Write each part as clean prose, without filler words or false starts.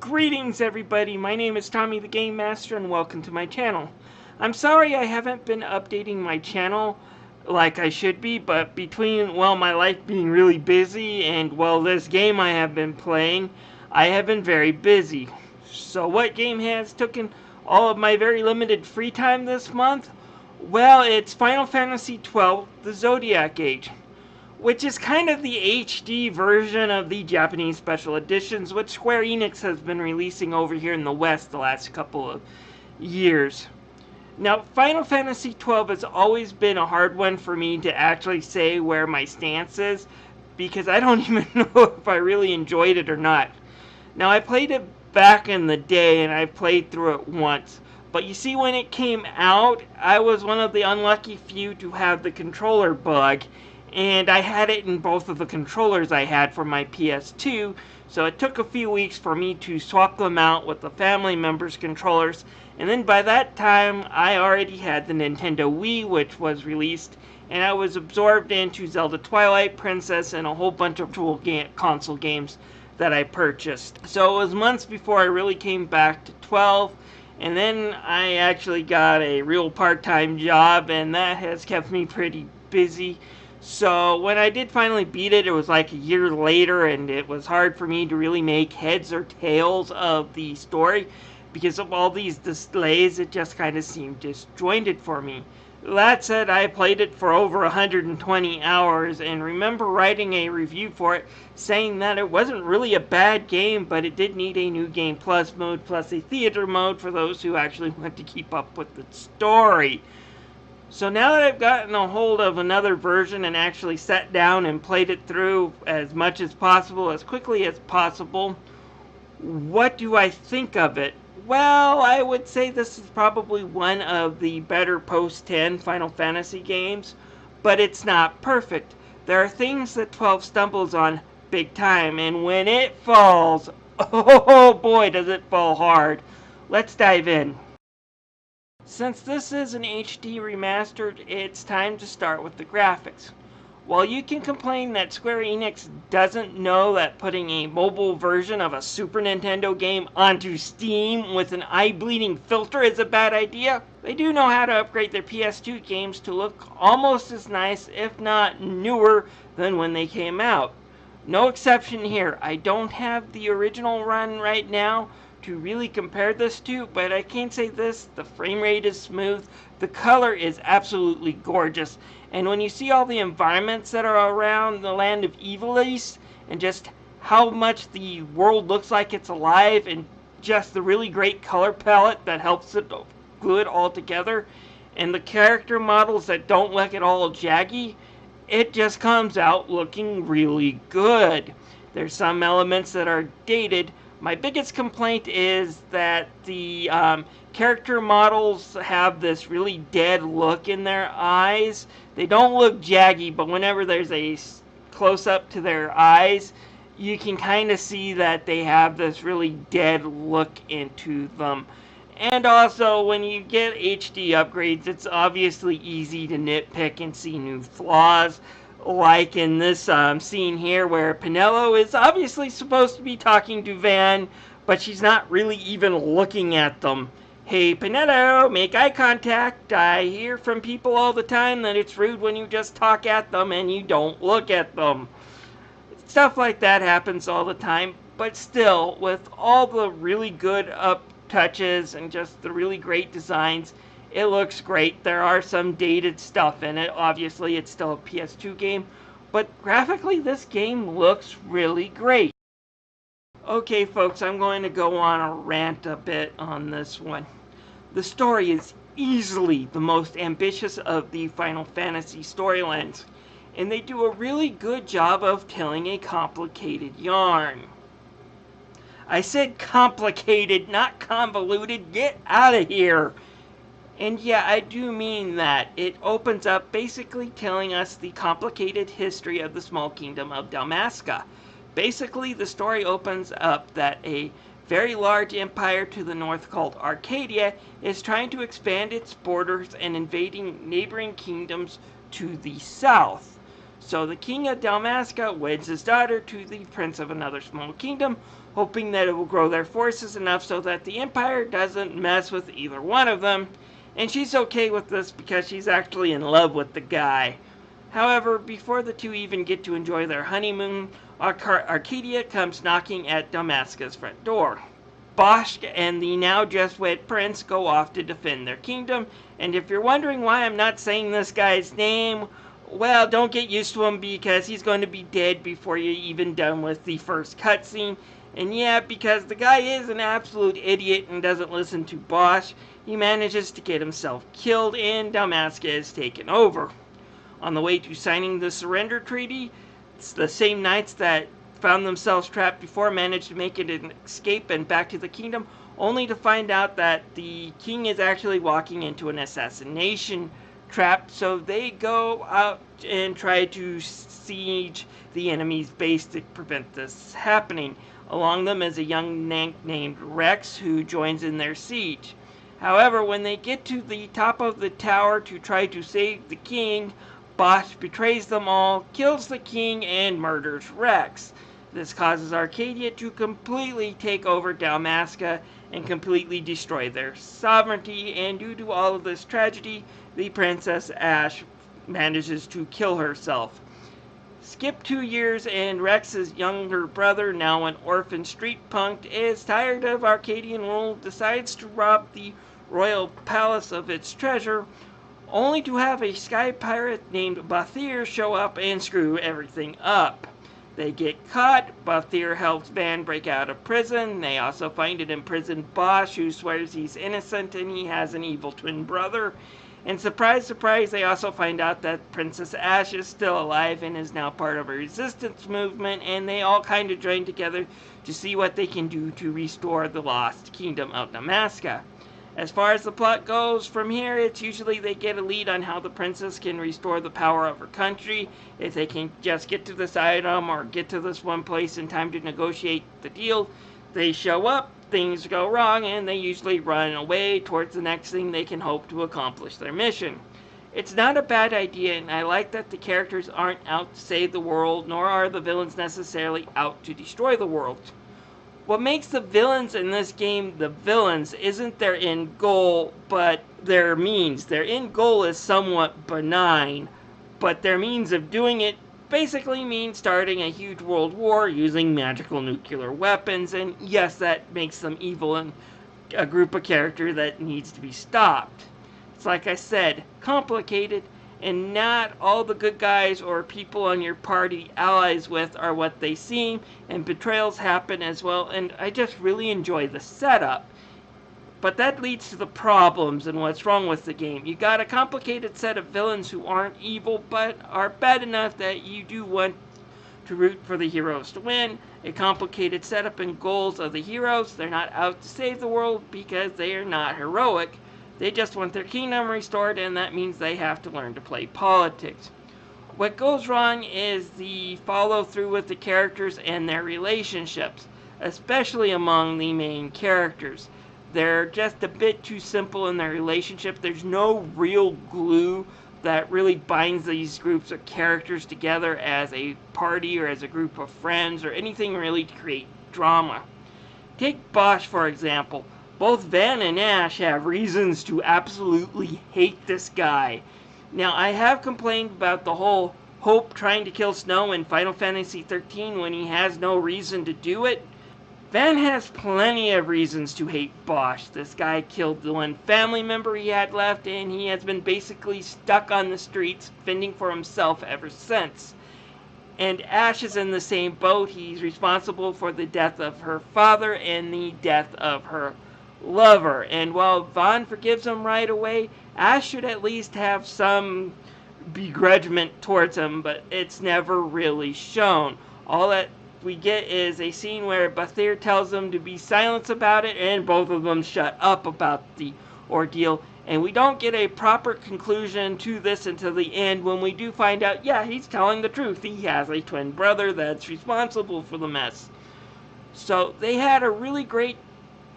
Greetings everybody, my name is Tommy the Game Master and welcome to my channel. I'm sorry I haven't been updating my channel like I should be, but between, my life being really busy and, this game I have been playing, I have been very busy. So what game has taken all of my very limited free time this month? Well, it's Final Fantasy XII, the Zodiac Age, which is kind of the HD version of the Japanese special editions, which Square Enix has been releasing over here in the West the last couple of years. Now, Final Fantasy XII has always been a hard one for me to actually say where my stance is, because I don't even know if I really enjoyed it or not. Now, I played it back in the day, and I played through it once. But you see, when it came out, I was one of the unlucky few to have the controller bug, and I had it in both of the controllers I had for my PS2, so it took a few weeks for me to swap them out with the family members' controllers, and then by that time I already had the Nintendo Wii, which was released, and I was absorbed into Zelda Twilight Princess and a whole bunch of console games that I purchased. So it was months before I really came back to 12, and then I actually got a real part-time job, and that has kept me pretty busy. So when I did finally beat it, it was like a year later, and it was hard for me to really make heads or tails of the story because of all these delays. It just kind of seemed disjointed for me. That said, I played it for over 120 hours and remember writing a review for it saying that it wasn't really a bad game, but it did need a New Game Plus mode plus a theater mode for those who actually want to keep up with the story. So now that I've gotten a hold of another version and actually sat down and played it through as much as possible, as quickly as possible, what do I think of it? Well, I would say this is probably one of the better post-10 Final Fantasy games, but it's not perfect. There are things that 12 stumbles on big time, and when it falls, oh boy does it fall hard. Let's dive in. Since this is an HD remastered, it's time to start with the graphics. While you can complain that Square Enix doesn't know that putting a mobile version of a Super Nintendo game onto Steam with an eye-bleeding filter is a bad idea, they do know how to upgrade their PS2 games to look almost as nice, if not newer, than when they came out. No exception here. I don't have the original run right now to really compare this to, but I can say this: the frame rate is smooth, the color is absolutely gorgeous, and when you see all the environments that are around the land of Evilise, and just how much the world looks like it's alive, and just the really great color palette that helps it good all together, and the character models that don't look at all jaggy, it just comes out looking really good. There's some elements that are dated. My biggest complaint is that the character models have this really dead look in their eyes. They don't look jaggy, but whenever there's a close-up to their eyes, you can kind of see that they have this really dead look into them. And also, when you get HD upgrades, it's obviously easy to nitpick and see new flaws. Like in this scene here where Penelo is obviously supposed to be talking to Van, but she's not really even looking at them. Hey Penelo, make eye contact. I hear from people all the time that it's rude when you just talk at them and you don't look at them. Stuff like that happens all the time, but still, with all the really good up touches and just the really great designs, it looks great. There are some dated stuff in it. Obviously, it's still a PS2 game, but graphically, this game looks really great. Okay, folks, I'm going to go on a rant a bit on this one. The story is easily the most ambitious of the Final Fantasy storylines, and they do a really good job of telling a complicated yarn. I said complicated, not convoluted. Get out of here! And yeah, I do mean that. It opens up basically telling us the complicated history of the small kingdom of Dalmasca. Basically, the story opens up that a very large empire to the north called Arcadia is trying to expand its borders and invading neighboring kingdoms to the south. So the king of Dalmasca weds his daughter to the prince of another small kingdom, hoping that it will grow their forces enough so that the empire doesn't mess with either one of them. And she's okay with this because she's actually in love with the guy. However, before the two even get to enjoy their honeymoon, Arcadia comes knocking at Dalmasca's front door. Bosch and the now just wed prince go off to defend their kingdom, and if you're wondering why I'm not saying this guy's name, well, don't get used to him because he's going to be dead before you're even done with the first cutscene. And yeah, because the guy is an absolute idiot and doesn't listen to Bosch, he manages to get himself killed and Dalmasca is taken over. On the way to signing the surrender treaty, the same knights that found themselves trapped before managed to make it an escape and back to the kingdom, only to find out that the king is actually walking into an assassination trap, so they go out and try to siege the enemy's base to prevent this happening. Along them is a young knight named Rex who joins in their siege. However, when they get to the top of the tower to try to save the king, Bosch betrays them all, kills the king, and murders Rex. This causes Arcadia to completely take over Dalmasca and completely destroy their sovereignty, and due to all of this tragedy, the Princess Ashe manages to kill herself. Skip 2 years and Rex's younger brother, now an orphan street punk, is tired of Arcadian rule, decides to rob the royal palace of its treasure, only to have a sky pirate named Bathir show up and screw everything up. They get caught. Bathir helps Van break out of prison. They also find an imprisoned Bosch who swears he's innocent and he has an evil twin brother. And surprise, surprise, they also find out that Princess Ashe is still alive and is now part of a resistance movement, and they all kind of join together to see what they can do to restore the lost kingdom of Dalmasca. As far as the plot goes, from here, it's usually they get a lead on how the princess can restore the power of her country. If they can just get to this item or get to this one place in time to negotiate the deal, they show up, things go wrong, and they usually run away towards the next thing they can hope to accomplish their mission. It's not a bad idea, and I like that the characters aren't out to save the world, nor are the villains necessarily out to destroy the world. What makes the villains in this game the villains isn't their end goal, but their means. Their end goal is somewhat benign, but their means of doing it basically means starting a huge world war using magical nuclear weapons, and yes, that makes them evil and a group of characters that needs to be stopped. It's like I said, complicated, and not all the good guys or people on your party allies with are what they seem, and betrayals happen as well, and I just really enjoy the setup. But that leads to the problems and what's wrong with the game. You got a complicated set of villains who aren't evil, but are bad enough that you do want to root for the heroes to win. A complicated setup and goals of the heroes. They're not out to save the world because they are not heroic. They just want their kingdom restored, and that means they have to learn to play politics. What goes wrong is the follow-through with the characters and their relationships, especially among the main characters. They're just a bit too simple in their relationship. There's no real glue that really binds these groups of characters together as a party or as a group of friends or anything really to create drama. Take Bosch, for example. Both Van and Ashe have reasons to absolutely hate this guy. Now, I have complained about the whole Hope trying to kill Snow in Final Fantasy XIII when he has no reason to do it. Van has plenty of reasons to hate Bosch. This guy killed the one family member he had left, and he has been basically stuck on the streets, fending for himself ever since. And Ashe is in the same boat. He's responsible for the death of her father and the death of her lover. And while Vaughn forgives him right away, Ashe should at least have some begrudgment towards him, but it's never really shown. All that we get is a scene where Bathir tells them to be silent about it, and both of them shut up about the ordeal. And we don't get a proper conclusion to this until the end, when we do find out, yeah, he's telling the truth. He has a twin brother that's responsible for the mess. So they had a really great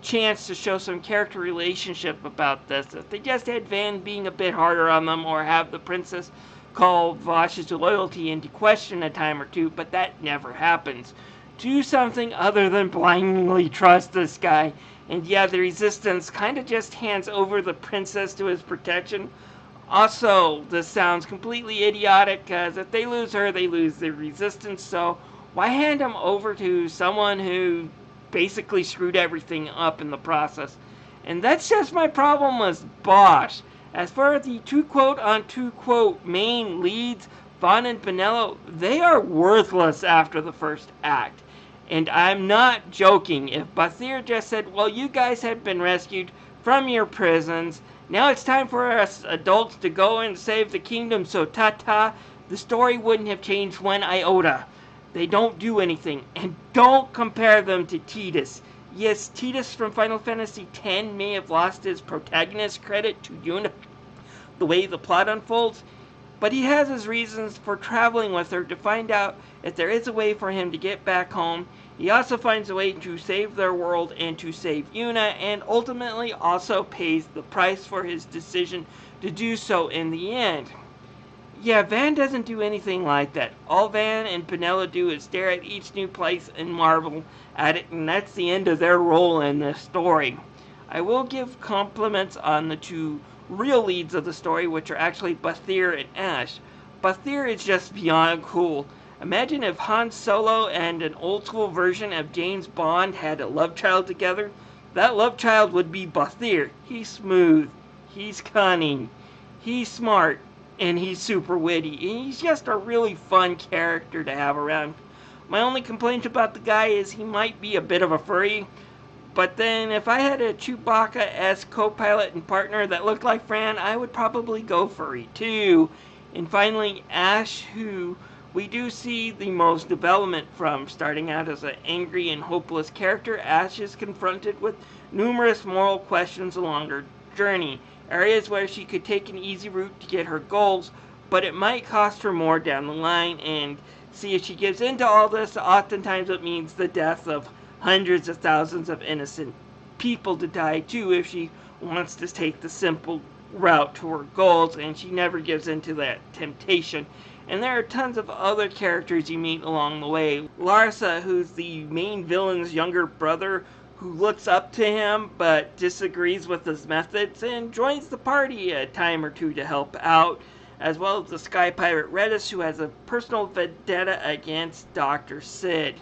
chance to show some character relationship about this. If they just had Van being a bit harder on them, or have the princess call Vosh's loyalty into question a time or two, but that never happens. Do something other than blindly trust this guy. And yeah, the resistance kind of just hands over the princess to his protection. Also, this sounds completely idiotic, because if they lose her, they lose the resistance, so why hand him over to someone who basically screwed everything up in the process? And that's just my problem with Bosch. As for the two quote on two quote main leads, Vaughn and Benello, they are worthless after the first act. And I'm not joking. If Bathir just said, well, you guys have been rescued from your prisons, now it's time for us adults to go and save the kingdom, so ta-ta, the story wouldn't have changed one iota. They don't do anything, and don't compare them to Tidus. Yes, Tidus from Final Fantasy X may have lost his protagonist credit to Yuna the way the plot unfolds, but he has his reasons for traveling with her to find out if there is a way for him to get back home. He also finds a way to save their world and to save Yuna, and ultimately also pays the price for his decision to do so in the end. Yeah, Van doesn't do anything like that. All Van and Penella do is stare at each new place and marvel at it, and that's the end of their role in this story. I will give compliments on the two real leads of the story, which are actually Bathir and Ash. Bathir is just beyond cool. Imagine if Han Solo and an old school version of James Bond had a love child together. That love child would be Bathir. He's smooth, he's cunning, he's smart, and he's super witty. And he's just a really fun character to have around. My only complaint about the guy is he might be a bit of a furry. But then if I had a Chewbacca-esque co-pilot and partner that looked like Fran, I would probably go furry too. And finally, Ash, who we do see the most development from. Starting out as an angry and hopeless character, Ash is confronted with numerous moral questions along her journey. Areas where she could take an easy route to get her goals, but it might cost her more down the line. And see, if she gives in to all this, oftentimes it means the death of hundreds of thousands of innocent people to die too, if she wants to take the simple route to her goals, and she never gives in to that temptation. And there are tons of other characters you meet along the way. Larsa, who's the main villain's younger brother, who looks up to him but disagrees with his methods and joins the party a time or two to help out, as well as the sky pirate Redis, who has a personal vendetta against Dr. Sid.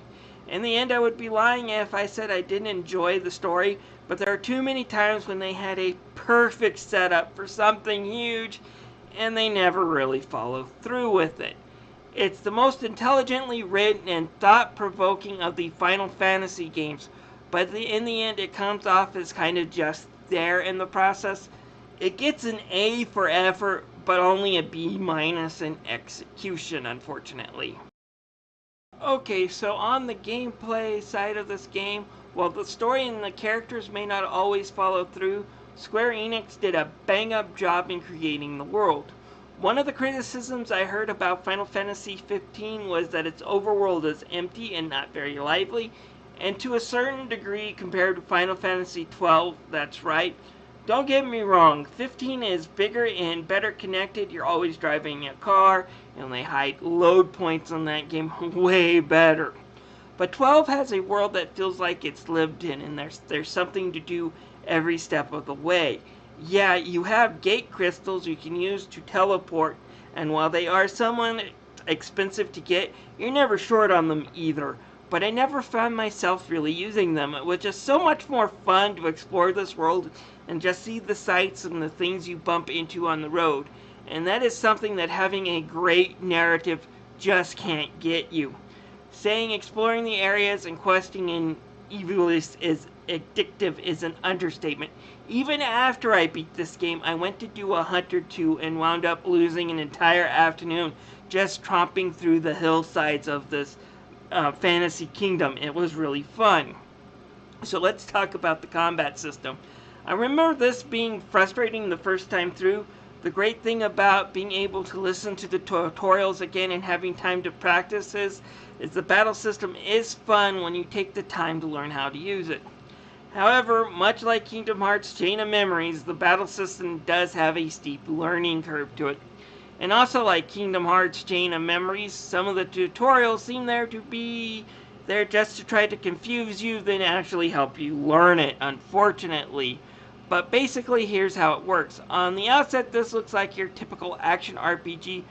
In the end, I would be lying if I said I didn't enjoy the story, but there are too many times when they had a perfect setup for something huge, and they never really follow through with it. It's the most intelligently written and thought-provoking of the Final Fantasy games, but in the end it comes off as kind of just there in the process. It gets an A for effort, but only a B- in execution, unfortunately. Okay, so on the gameplay side of this game, while the story and the characters may not always follow through, Square Enix did a bang-up job in creating the world. One of the criticisms I heard about Final Fantasy XV was that its overworld is empty and not very lively, and to a certain degree compared to Final Fantasy XII, that's right. Don't get me wrong, 15 is bigger and better connected. You're always driving a car, and they hide load points on that game way better. But 12 has a world that feels like it's lived in, and there's something to do every step of the way. Yeah, you have gate crystals you can use to teleport, and while they are somewhat expensive to get, you're never short on them either. But I never found myself really using them. It was just so much more fun to explore this world and just see the sights and the things you bump into on the road. And that is something that having a great narrative just can't get you. Saying exploring the areas and questing in Evilus is addictive is an understatement. Even after I beat this game, I went to do a hunt or two and wound up losing an entire afternoon just tromping through the hillsides of this fantasy kingdom. It was really fun. So let's talk about the combat system. I remember this being frustrating the first time through. The great thing about being able to listen to the tutorials again and having time to practice is the battle system is fun when you take the time to learn how to use it. However, much like Kingdom Hearts Chain of Memories, the battle system does have a steep learning curve to it. And also, like Kingdom Hearts Chain of Memories, some of the tutorials seem there to be there just to try to confuse you than actually help you learn it, unfortunately. But basically, here's how it works. On the outset, this looks like your typical action RPG,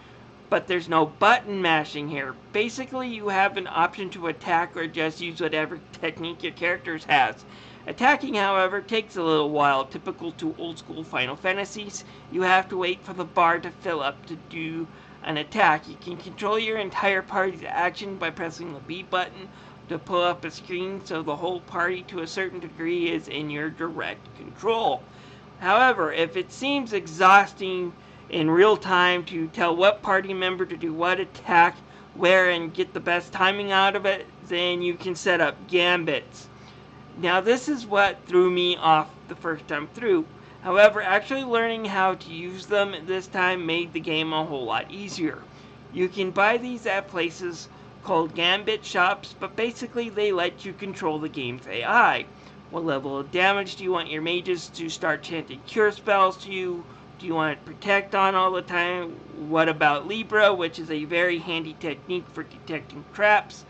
but there's no button mashing here. Basically, you have an option to attack or just use whatever technique your character has. Attacking, however, takes a little while. Typical to old school Final Fantasies, you have to wait for the bar to fill up to do an attack. You can control your entire party's action by pressing the B button to pull up a screen, so the whole party to a certain degree is in your direct control. However, if it seems exhausting in real time to tell what party member to do what attack, where, and get the best timing out of it, then you can set up gambits. Now, this is what threw me off the first time through. However, actually learning how to use them this time made the game a whole lot easier. You can buy these at places called gambit shops, but basically they let you control the game's AI. What level of damage do you want your mages to start chanting cure spells to you? Do you want it protect on all the time? What about Libra, which is a very handy technique for detecting traps?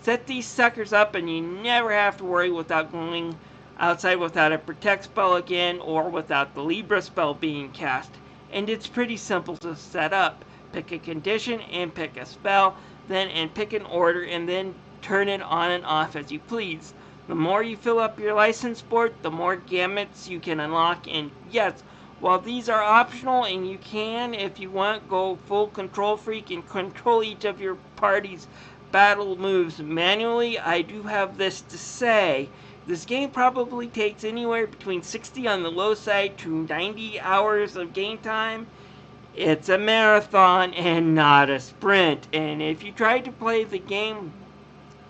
Set these suckers up and you never have to worry without going outside without a protect spell again or without the Libra spell being cast. And it's pretty simple to set up. Pick a condition and pick a spell, and pick an order, and then turn it on and off as you please. The more you fill up your license board, the more gamuts you can unlock, and yes, while these are optional and you can, if you want, go full control freak and control each of your party's battle moves manually, I do have this to say. This game probably takes anywhere between 60 on the low side to 90 hours of game time. It's a marathon and not a sprint, and if you try to play the game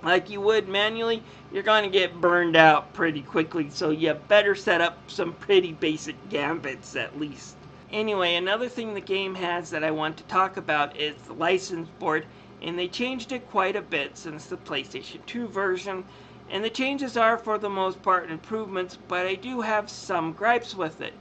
like you would manually, you're going to get burned out pretty quickly, so you better set up some pretty basic gambits at least. Anyway, another thing the game has that I want to talk about is the license board, and they changed it quite a bit since the PlayStation 2 version, and the changes are for the most part improvements, but I do have some gripes with it.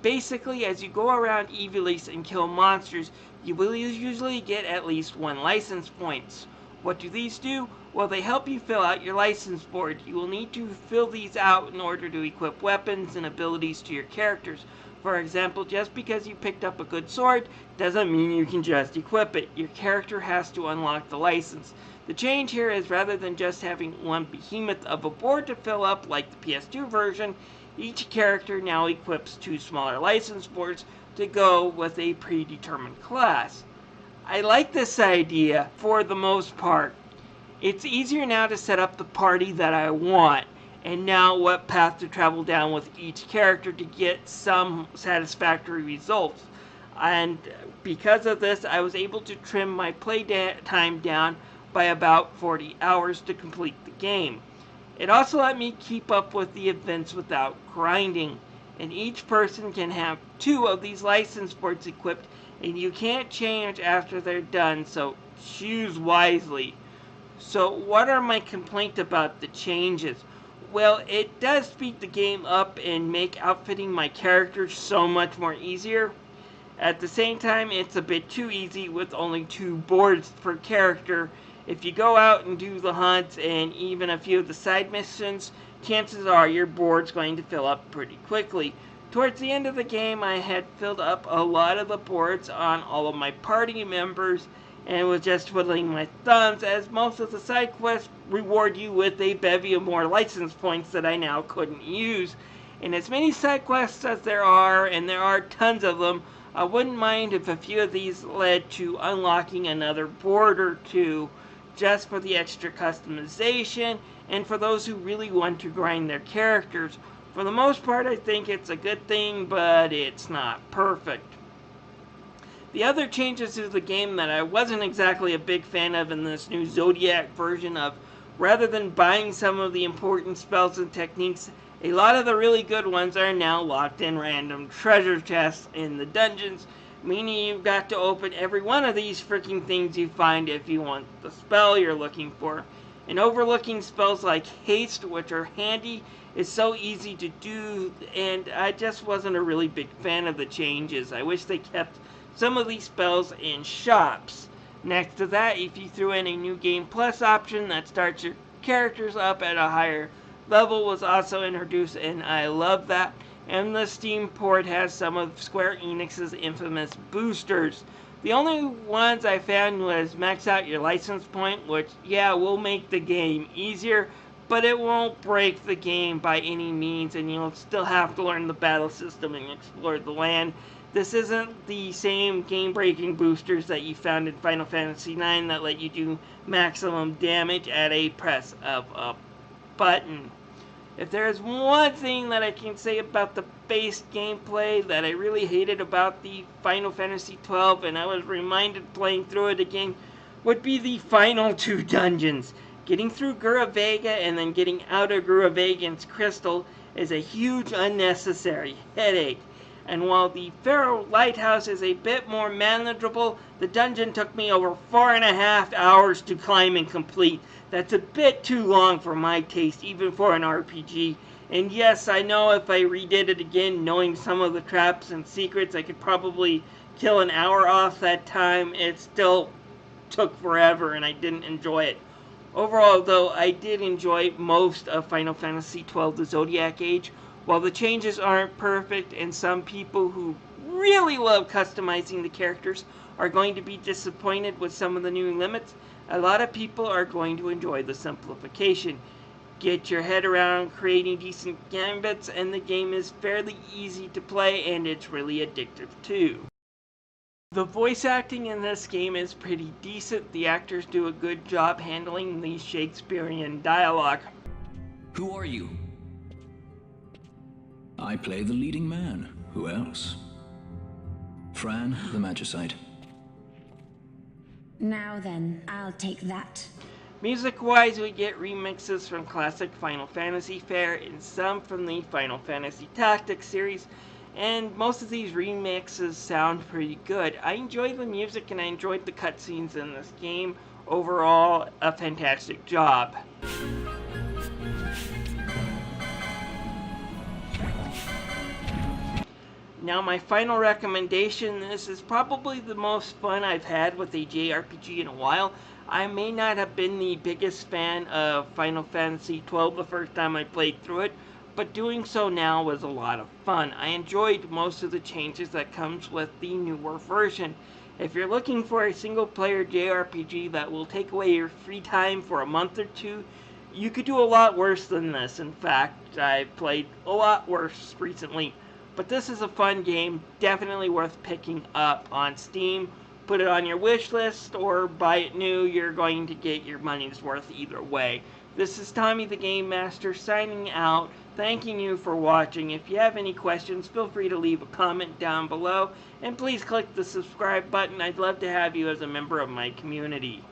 Basically, as you go around Evilise and kill monsters, you will usually get at least 1 license points. What do these do? Well, they help you fill out your license board. You will need to fill these out in order to equip weapons and abilities to your characters. For example, just because you picked up a good sword doesn't mean you can just equip it. Your character has to unlock the license. The change here is rather than just having one behemoth of a board to fill up like the PS2 version, each character now equips 2 smaller license boards to go with a predetermined class. I like this idea for the most part. It's easier now to set up the party that I want, and now what path to travel down with each character to get some satisfactory results. And because of this, I was able to trim my play time down by about 40 hours to complete the game. It also let me keep up with the events without grinding, and each person can have 2 of these license boards equipped, and you can't change after they're done, so choose wisely. So what are my complaints about the changes? Well, it does speed the game up and make outfitting my characters so much more easier. At the same time, it's a bit too easy with only 2 boards per character. If you go out and do the hunts and even a few of the side missions, chances are your board's going to fill up pretty quickly. Towards the end of the game, I had filled up a lot of the boards on all of my party members and was just twiddling my thumbs, as most of the side quests reward you with a bevy of more license points that I now couldn't use. And as many side quests as there are, and there are tons of them, I wouldn't mind if a few of these led to unlocking another board or 2, just for the extra customization, and for those who really want to grind their characters. For the most part, I think it's a good thing, but it's not perfect. The other changes to the game that I wasn't exactly a big fan of in this new Zodiac version of, rather than buying some of the important spells and techniques, a lot of the really good ones are now locked in random treasure chests in the dungeons, meaning you've got to open every one of these freaking things you find if you want the spell you're looking for. And overlooking spells like haste, which are handy, is so easy to do, and I just wasn't a really big fan of the changes. I wish they kept some of these spells in shops. Next to that, if you threw in a new Game Plus option that starts your characters up at a higher level, was also introduced, and I love that. And the Steam port has some of Square Enix's infamous boosters. The only ones I found was max out your license point, which, yeah, will make the game easier, but it won't break the game by any means, and you'll still have to learn the battle system and explore the land. This isn't the same game-breaking boosters that you found in Final Fantasy IX that let you do maximum damage at a press of a button. If there is one thing that I can say about the base gameplay that I really hated about the Final Fantasy XII, and I was reminded playing through it again, would be the final two dungeons. Getting through Gura Vega and then getting out of Gura Vegan's crystal is a huge unnecessary headache. And while the Pharaoh Lighthouse is a bit more manageable, the dungeon took me over 4.5 hours to climb and complete. That's a bit too long for my taste, even for an RPG. And yes, I know if I redid it again, knowing some of the traps and secrets, I could probably kill an hour off that time. It still took forever and I didn't enjoy it. Overall, though, I did enjoy most of Final Fantasy XII: The Zodiac Age. While the changes aren't perfect, and some people who really love customizing the characters are going to be disappointed with some of the new limits, a lot of people are going to enjoy the simplification. Get your head around creating decent gambits, and the game is fairly easy to play, and it's really addictive too. The voice acting in this game is pretty decent. The actors do a good job handling the Shakespearean dialogue. Who are you? I play the leading man. Who else? Fran, the Magicite. Now then, I'll take that. Music-wise, we get remixes from classic Final Fantasy fare and some from the Final Fantasy Tactics series, and most of these remixes sound pretty good. I enjoy the music and I enjoyed the cutscenes in this game. Overall, a fantastic job. Now, my final recommendation, this is probably the most fun I've had with a JRPG in a while. I may not have been the biggest fan of Final Fantasy XII the first time I played through it, but doing so now was a lot of fun. I enjoyed most of the changes that comes with the newer version. If you're looking for a single-player JRPG that will take away your free time for a month or two, you could do a lot worse than this. In fact, I've played a lot worse recently. But this is a fun game, definitely worth picking up on Steam. Put it on your wish list or buy it new. You're going to get your money's worth either way. This is Tommy the Game Master signing out, thanking you for watching. If you have any questions, feel free to leave a comment down below. And please click the subscribe button. I'd love to have you as a member of my community.